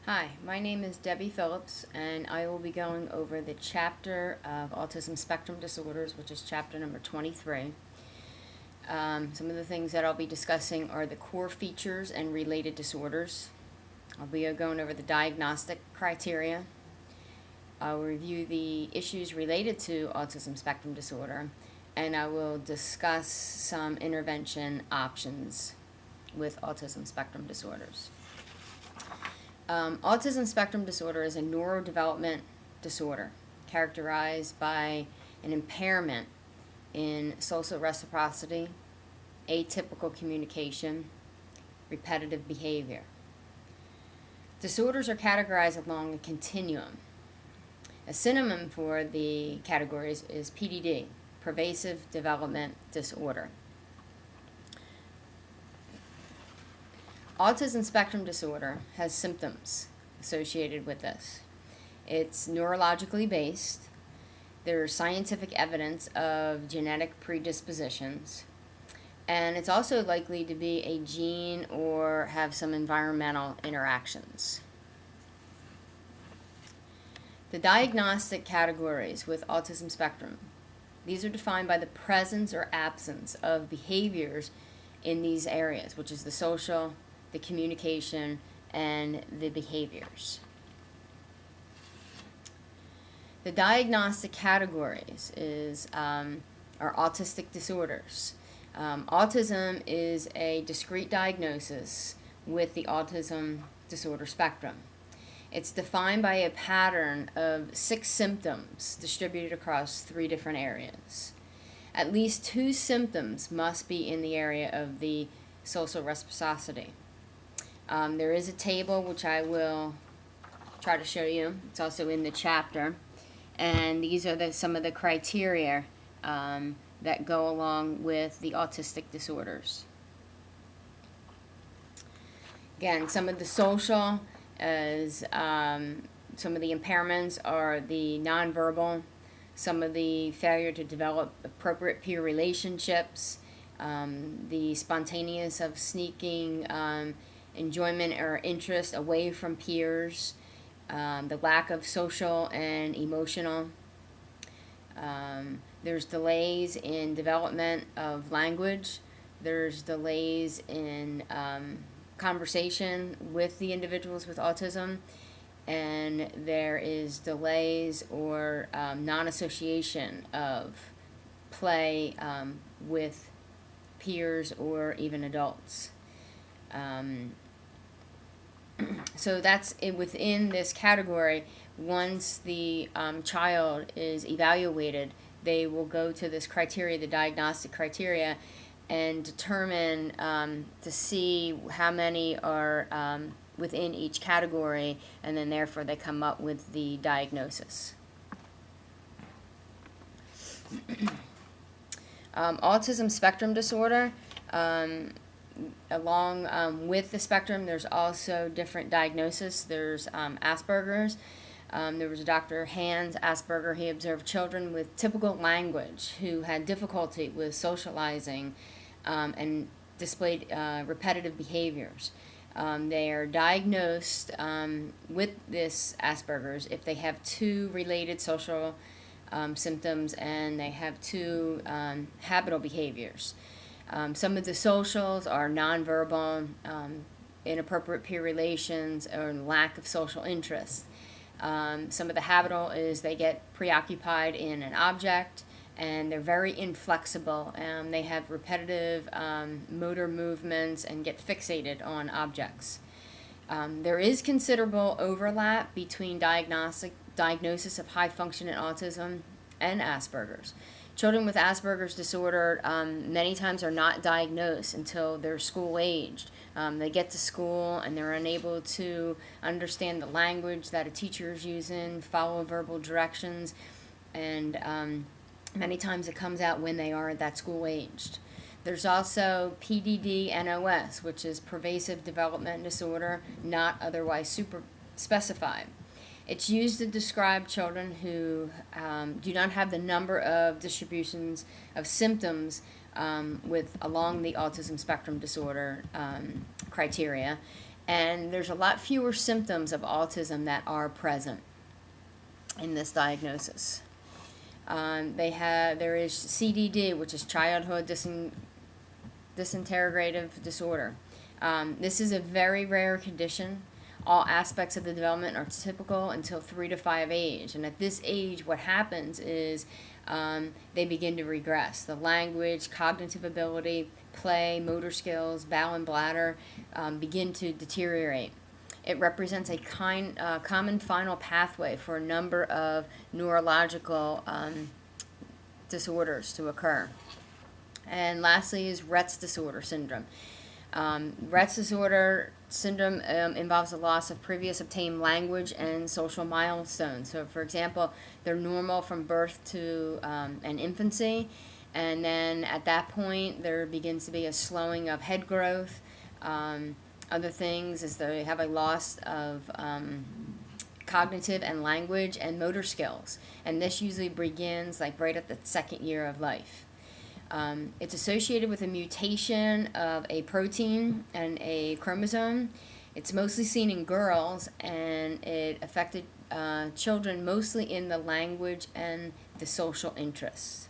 Hi, my name is Debbie Phillips, and I will be going over the chapter of Autism Spectrum Disorders, which is chapter number 23. Some of the things that I'll be discussing are the core features and related disorders. I'll be going over the diagnostic criteria. I'll review the issues related to autism spectrum disorder, and I will discuss some intervention options with autism spectrum disorders. Autism spectrum disorder is a neurodevelopment disorder characterized by an impairment in social reciprocity, atypical communication, repetitive behavior. Disorders are categorized along a continuum. A synonym for the categories is PDD, pervasive development disorder. Autism spectrum disorder has symptoms associated with this. It's neurologically based. There's scientific evidence of genetic predispositions. And it's also likely to be a gene or have some environmental interactions. The diagnostic categories with autism spectrum. These are defined by the presence or absence of behaviors in these areas, which is the social, the communication, and the behaviors. The diagnostic categories are autistic disorders. Autism is a discrete diagnosis with the autism disorder spectrum. It's defined by a pattern of 6 symptoms distributed across 3 different areas. At least 2 symptoms must be in the area of the social reciprocity. There is a table which I will try to show you. It's also in the chapter. And these are some of the criteria that go along with the autistic disorders. Again, some of the social as some of the impairments are the nonverbal, some of the failure to develop appropriate peer relationships, the spontaneous of sneaking enjoyment or interest away from peers, the lack of social and emotional. There's delays in development of language. There's delays in conversation with the individuals with autism. And there is delays or non-association of play with peers or even adults. So that's within this category. Once the child is evaluated, they will go to this criteria, the diagnostic criteria, and determine to see how many are within each category, and then therefore they come up with the diagnosis. Autism spectrum disorder. Along with the spectrum, there's also different diagnoses. There's Asperger's. There was Dr. Hans Asperger. He observed children with typical language who had difficulty with socializing and displayed repetitive behaviors. They are diagnosed with this Asperger's if they have 2 related social symptoms and they have 2 habitual behaviors. Some of the socials are nonverbal, inappropriate peer relations, or lack of social interest. Some of the habitual is they get preoccupied in an object, and they're very inflexible. They have repetitive motor movements and get fixated on objects. There is considerable overlap between diagnosis of high functioning autism and Asperger's. Children with Asperger's disorder many times are not diagnosed until they're school-aged. They get to school and they're unable to understand the language that a teacher is using, follow verbal directions, and many times it comes out when they are at that school-aged. There's also PDD-NOS, which is pervasive development disorder, not otherwise specified. It's used to describe children who do not have the number of distributions of symptoms along the autism spectrum disorder criteria, And there's a lot fewer symptoms of autism that are present in this diagnosis. There is CDD, which is childhood disintegrative disorder. This is a very rare condition. All aspects of the development are typical until 3 to 5 age. And at this age, what happens is they begin to regress. The language, cognitive ability, play, motor skills, bowel and bladder begin to deteriorate. It represents a common final pathway for a number of neurological disorders to occur. And lastly is Rett's disorder syndrome. Rett's disorder syndrome involves the loss of previous obtained language and social milestones. So, for example, they're normal from birth to an infancy, and then at that point there begins to be a slowing of head growth. Other things is they have a loss of cognitive and language and motor skills, and this usually begins like right at the second year of life. It's associated with a mutation of a protein and a chromosome. It's mostly seen in girls, and it affected children mostly in the language and the social interests.